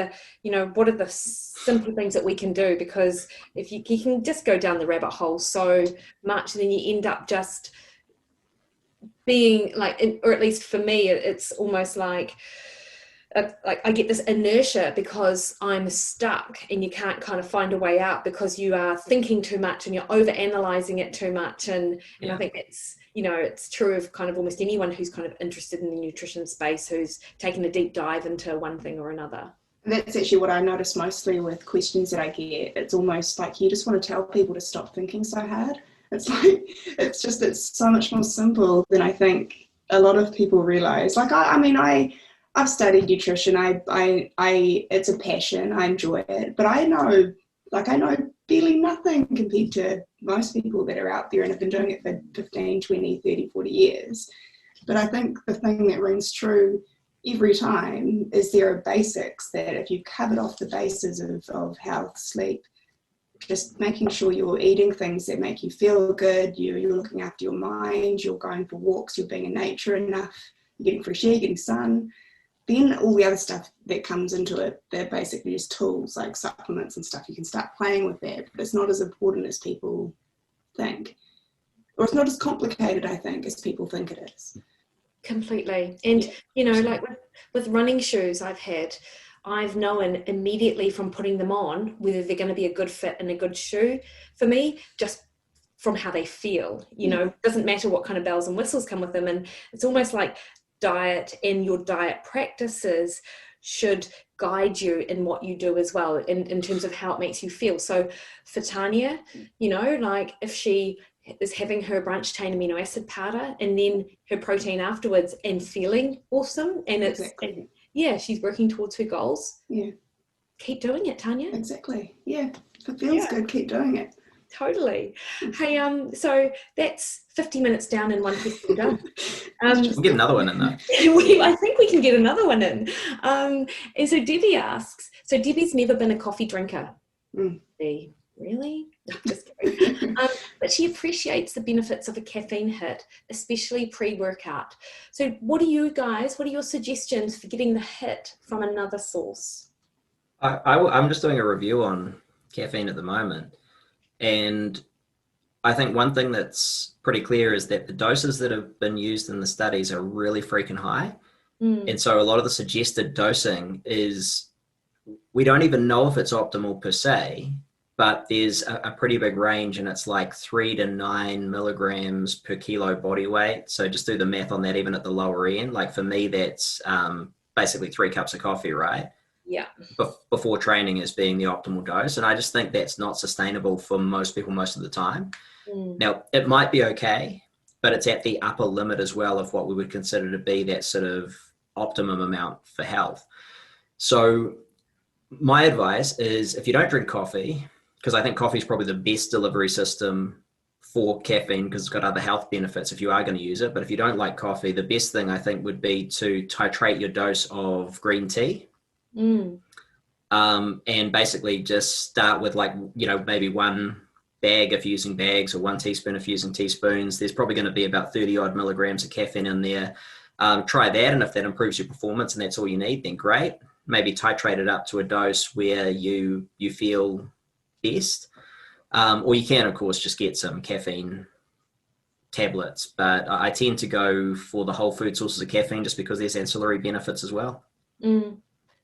what are the simple things that we can do? Because if you can just go down the rabbit hole so much, then you end up just being like, or at least for me, it's almost like I get this inertia because I'm stuck, and you can't kind of find a way out because you are thinking too much and you're over analyzing it too much. And I think it's, it's true of kind of almost anyone who's kind of interested in the nutrition space, who's taken a deep dive into one thing or another. And that's actually what I notice mostly with questions that I get. It's almost like you just want to tell people to stop thinking so hard. It's like, it's so much more simple than I think a lot of people realize. Like, I've studied nutrition. It's a passion. I enjoy it, but I know barely nothing compared to most people that are out there and have been doing it for 15, 20, 30, 40 years. But I think the thing that rings true every time is there are basics that if you covered off the bases of health, sleep, just making sure you're eating things that make you feel good, you're looking after your mind, you're going for walks, you're being in nature enough, you're getting fresh air, getting sun, then all the other stuff that comes into it, they're basically just tools like supplements and stuff. You can start playing with that, but it's not as important as people think. Or it's not as complicated, I think, as people think it is. Completely. And, you know, like with running shoes I've known immediately from putting them on whether they're going to be a good fit and a good shoe for me, just from how they feel. You know, it doesn't matter what kind of bells and whistles come with them. And it's almost like diet and your diet practices should guide you in what you do as well in terms of how it makes you feel. So for Tania, you know, like if she is having her branched chain amino acid powder and then her protein afterwards and feeling awesome, and it's exactly. She's working towards her goals. Keep doing it, Tania. Exactly. If it feels good, keep doing it. Totally. Hey, so that's 50 minutes down and one question done. We'll get another one in though. I think we can get another one in. And so Debbie asks, so Debbie's never been a coffee drinker. Really? No, just kidding. But she appreciates the benefits of a caffeine hit, especially pre-workout. So what are your suggestions for getting the hit from another source? I'm just doing a review on caffeine at the moment. And I think one thing that's pretty clear is that the doses that have been used in the studies are really freaking high. And so a lot of the suggested dosing is, we don't even know if it's optimal per se, but there's a pretty big range, and it's like 3 to 9 milligrams per kilo body weight. So just do the math on that, even at the lower end. Like for me, that's basically 3 cups of coffee, right? Yeah. Before training as being the optimal dose. And I just think that's not sustainable for most people most of the time. Now, it might be okay, but it's at the upper limit as well of what we would consider to be that sort of optimum amount for health. So my advice is, if you don't drink coffee, because I think coffee is probably the best delivery system for caffeine because it's got other health benefits if you are going to use it. But if you don't like coffee, the best thing I think would be to titrate your dose of green tea. And basically just start with, like, you know, maybe 1 bag if using bags, or 1 teaspoon if using teaspoons. There's probably going to be about 30 odd milligrams of caffeine in there. Try that, and if that improves your performance and that's all you need, then great. Maybe titrate it up to a dose where you feel best. Or you can, of course, just get some caffeine tablets, but I tend to go for the whole food sources of caffeine just because there's ancillary benefits as well.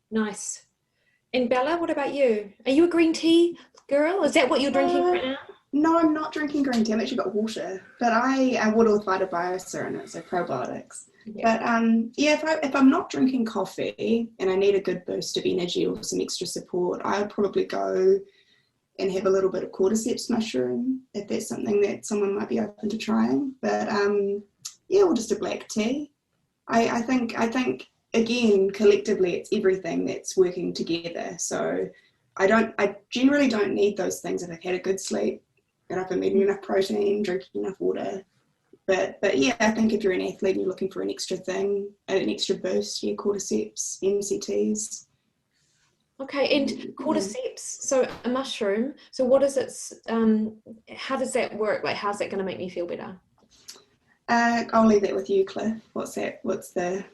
Nice. And Bella, what about you? Are you a green tea girl? Is that what you're drinking right now? No, I'm not drinking green tea. I've actually got water, but I water with phytobiosa in it, so probiotics. But if I'm not drinking coffee and I need a good boost of energy or some extra support, I would probably go and have a little bit of cordyceps mushroom, if that's something that someone might be open to trying. But or just a black tea. I think again, collectively, it's everything that's working together. So I generally don't need those things if I've had a good sleep and if I'm eating enough protein, drinking enough water. But I think if you're an athlete and you're looking for an extra thing, an extra boost, cordyceps, MCTs. Okay, and cordyceps, so a mushroom. So what is it? How does that work? Like, how's that going to make me feel better? I'll leave that with you, Cliff. What's that?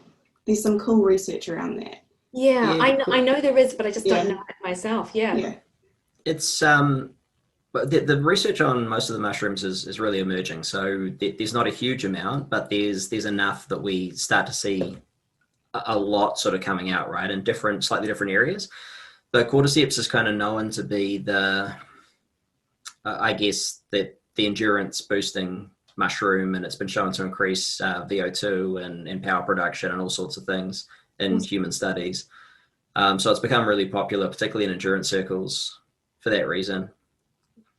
There's some cool research around that. Yeah. I know there is, but I just don't know it myself. Yeah. It's but the research on most of the mushrooms is really emerging. So there's not a huge amount, but there's enough that we start to see a lot sort of coming out, right, in slightly different areas. But cordyceps is kind of known to be the endurance boosting mushroom, and it's been shown to increase VO2 and power production and all sorts of things in human studies. So it's become really popular, particularly in endurance circles, for that reason.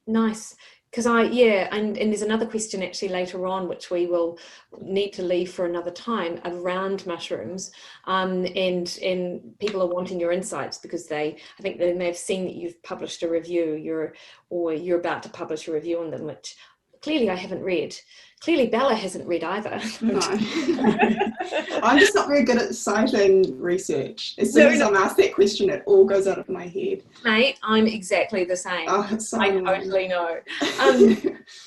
Nice. Because and there's another question actually later on, which we will need to leave for another time, around mushrooms, and people are wanting your insights because I think they may have seen that you've published a review, you're about to publish a review on them, which clearly I haven't read. Clearly Bella hasn't read either. No. I'm just not very good at citing research. As soon as I'm asked that question, it all goes out of my head. Mate, I'm exactly the same. Oh, it's so I annoying. totally know.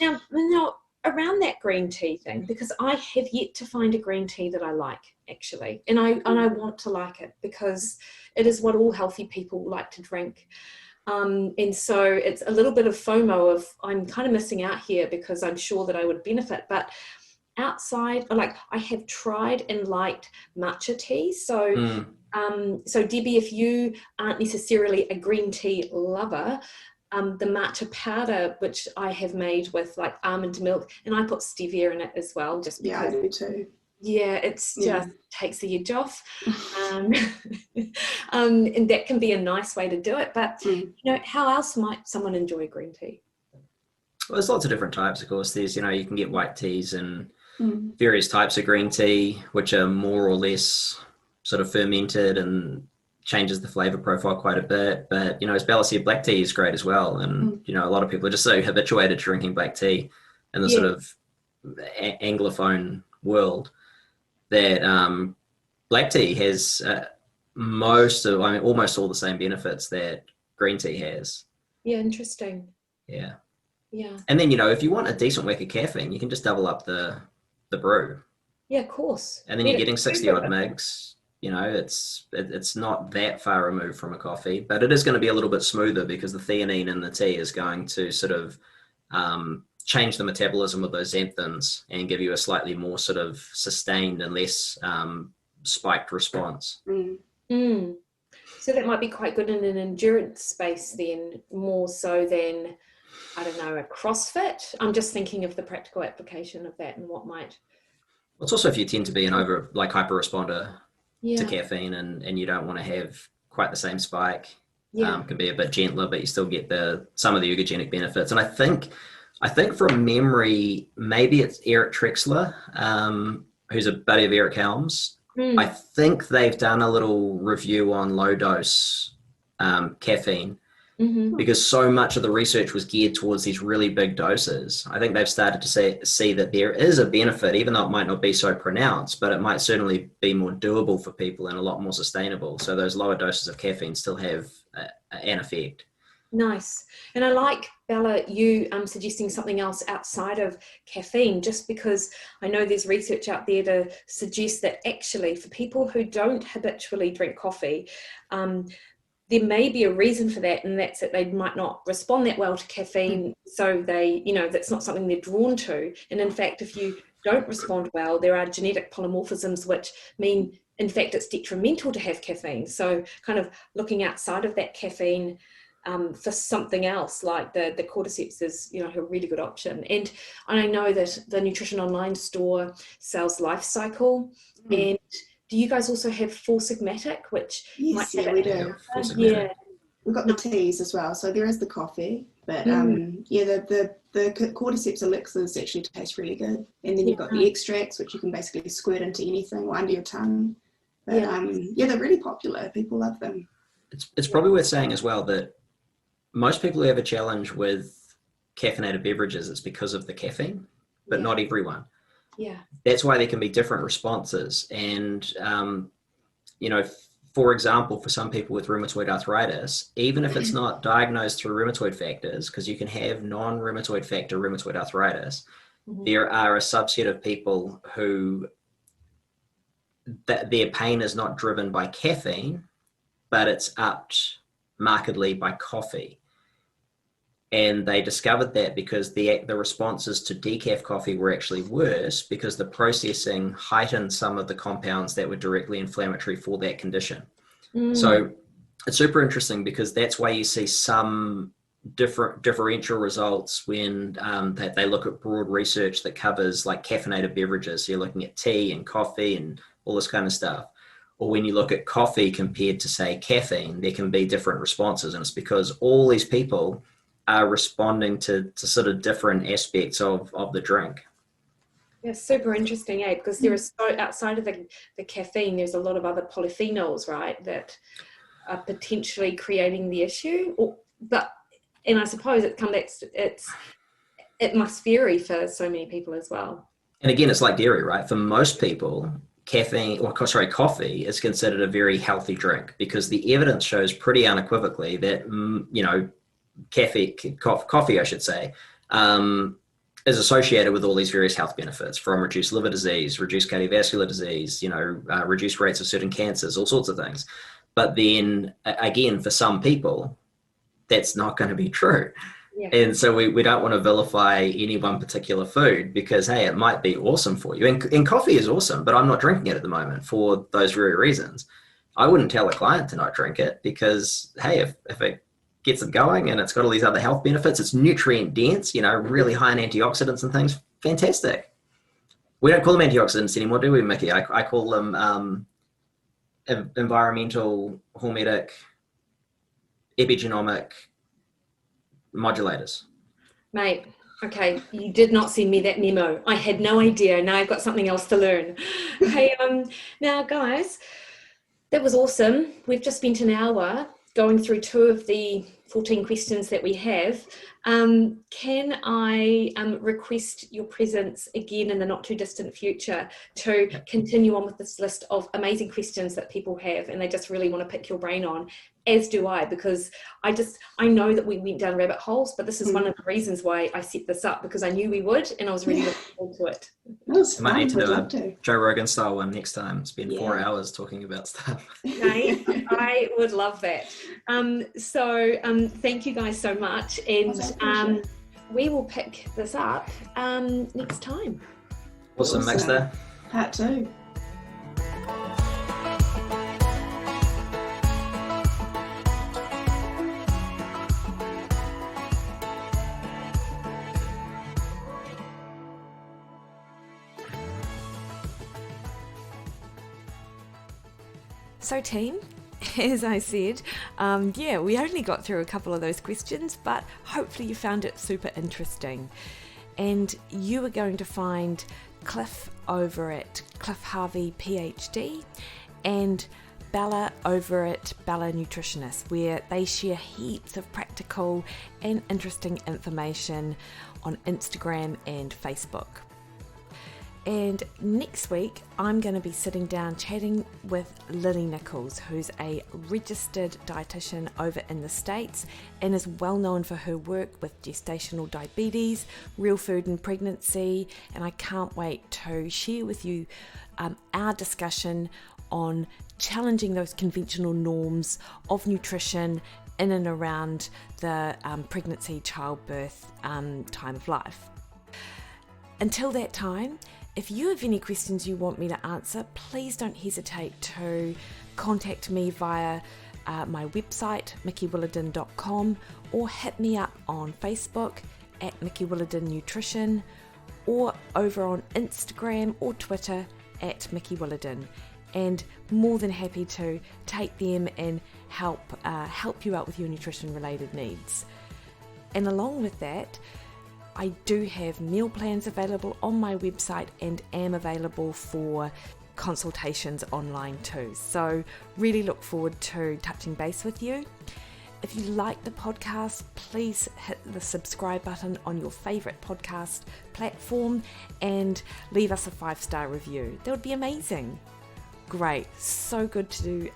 Now, around that green tea thing, because I have yet to find a green tea that I like, actually. And I want to like it because it is what all healthy people like to drink. And so it's a little bit of FOMO of I'm kind of missing out here because I'm sure that I would benefit. But outside, like I have tried and liked matcha tea. So Debi, if you aren't necessarily a green tea lover, the matcha powder, which I have made with like almond milk, and I put stevia in it as well, just because. Yeah, I do too. Yeah, it's just takes the edge off, and that can be a nice way to do it. But how else might someone enjoy green tea? Well, there's lots of different types, of course. There's, you can get white teas and various types of green tea, which are more or less sort of fermented and changes the flavor profile quite a bit. But, as Bella said, black tea is great as well. And, a lot of people are just so habituated to drinking black tea in the sort of Anglophone world that black tea has almost all the same benefits that green tea has. Yeah, interesting. Yeah. Yeah. And then, if you want a decent whack of caffeine, you can just double up the brew. Yeah, of course. And then you're getting 60 odd megs. It's not that far removed from a coffee, but it is going to be a little bit smoother because the theanine in the tea is going to sort of change the metabolism of those xanthins and give you a slightly more sort of sustained and less spiked response. So that might be quite good in an endurance space then, more so than, I don't know, a CrossFit. I'm just thinking of the practical application of that and what might. It's also if you tend to be an hyper responder to caffeine and you don't want to have quite the same spike, can be a bit gentler, but you still get some of the ergogenic benefits. And I think from memory, maybe it's Eric Trexler, who's a buddy of Eric Helms. I think they've done a little review on low dose caffeine because so much of the research was geared towards these really big doses. I think they've started to see that there is a benefit, even though it might not be so pronounced, but it might certainly be more doable for people and a lot more sustainable. So those lower doses of caffeine still have an effect. Nice. And I like, Bella, you suggesting something else outside of caffeine, just because I know there's research out there to suggest that actually for people who don't habitually drink coffee, there may be a reason for that, and that's that they might not respond that well to caffeine. So they, that's not something they're drawn to. And in fact, if you don't respond well, there are genetic polymorphisms which mean, in fact, it's detrimental to have caffeine. So kind of looking outside of that caffeine for something else, like the cordyceps is, a really good option. And I know that the Nutrition Online store sells Life Cycle. And do you guys also have Four Sigmatic, which yes, might have we do. We've got the teas as well. So there is the coffee, but the cordyceps elixirs actually taste really good. And then you've got the extracts, which you can basically squirt into anything or under your tongue. But they're really popular. People love them. It's probably worth saying as well that most people who have a challenge with caffeinated beverages, it's because of the caffeine, but not everyone. Yeah. That's why there can be different responses. And, for example, for some people with rheumatoid arthritis, even if it's not diagnosed through rheumatoid factors, because you can have non-rheumatoid factor rheumatoid arthritis, there are a subset of people who their pain is not driven by caffeine, but it's upped markedly by coffee. And they discovered that because the responses to decaf coffee were actually worse because the processing heightened some of the compounds that were directly inflammatory for that condition. So it's super interesting because that's why you see some differential results when that they look at broad research that covers like caffeinated beverages. So you're looking at tea and coffee and all this kind of stuff. Or when you look at coffee compared to, say, caffeine, there can be different responses. And it's because all these people are responding to sort of different aspects of the drink. Yeah, super interesting, because there is so, outside of the caffeine, there's a lot of other polyphenols, right, that are potentially creating the issue. And I suppose it must vary for so many people as well. And again, it's like dairy, right? For most people, coffee is considered a very healthy drink because the evidence shows pretty unequivocally that, coffee, I should say, is associated with all these various health benefits, from reduced liver disease, reduced cardiovascular disease, reduced rates of certain cancers, all sorts of things. But then again, for some people, that's not going to be true. Yeah. And so we don't want to vilify any one particular food because, hey, it might be awesome for you. And coffee is awesome, but I'm not drinking it at the moment for those very reasons. I wouldn't tell a client to not drink it because, hey, if it gets them going and it's got all these other health benefits, it's nutrient dense, really high in antioxidants and things, fantastic. We don't call them antioxidants anymore, do we, Mikki? I call them environmental, hormetic, epigenomic modulators. Mate, okay, you did not send me that memo. I had no idea. Now I've got something else to learn. Hey, now guys, that was awesome. We've just spent an hour going through 2 of the 14 questions that we have. Can I request your presence again in the not too distant future to continue on with this list of amazing questions that people have and they just really want to pick your brain on, as do I, because I know that we went down rabbit holes, but this is one of the reasons why I set this up, because I knew we would and I was really looking forward to it. I might need to do a Joe Rogan style one next time. Spend 4 hours talking about stuff. Okay, I would love that. Thank you guys so much, and we will pick this up next time. Awesome. Mix there. Part 2. So team, as I said, we only got through a couple of those questions, but hopefully you found it super interesting. And you are going to find Cliff over at Cliff Harvey PhD and Bella over at Bella Nutritionist, where they share heaps of practical and interesting information on Instagram and Facebook. And next week, I'm going to be sitting down chatting with Lily Nichols, who's a registered dietitian over in the States and is well known for her work with gestational diabetes, real food and pregnancy. And I can't wait to share with you our discussion on challenging those conventional norms of nutrition in and around the pregnancy, childbirth time of life. Until that time, if you have any questions you want me to answer, please don't hesitate to contact me via my website, mikkiwilliden.com, or hit me up on Facebook at Mikki Williden Nutrition, or over on Instagram or Twitter at Mikki Williden. And more than happy to take them and help you out with your nutrition related needs. And along with that, I do have meal plans available on my website and am available for consultations online too. So really look forward to touching base with you. If you like the podcast, please hit the subscribe button on your favorite podcast platform and leave us a 5-star review. That would be amazing. Great. So good to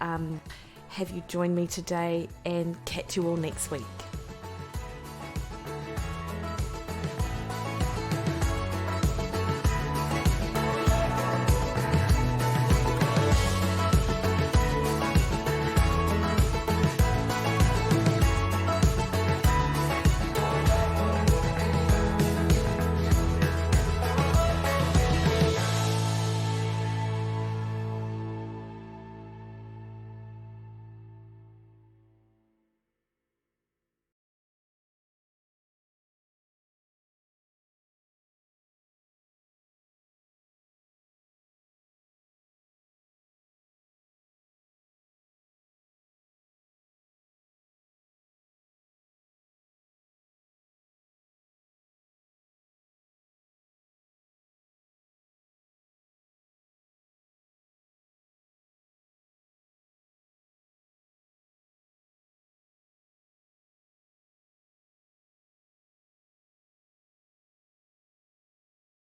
have you join me today, and catch you all next week.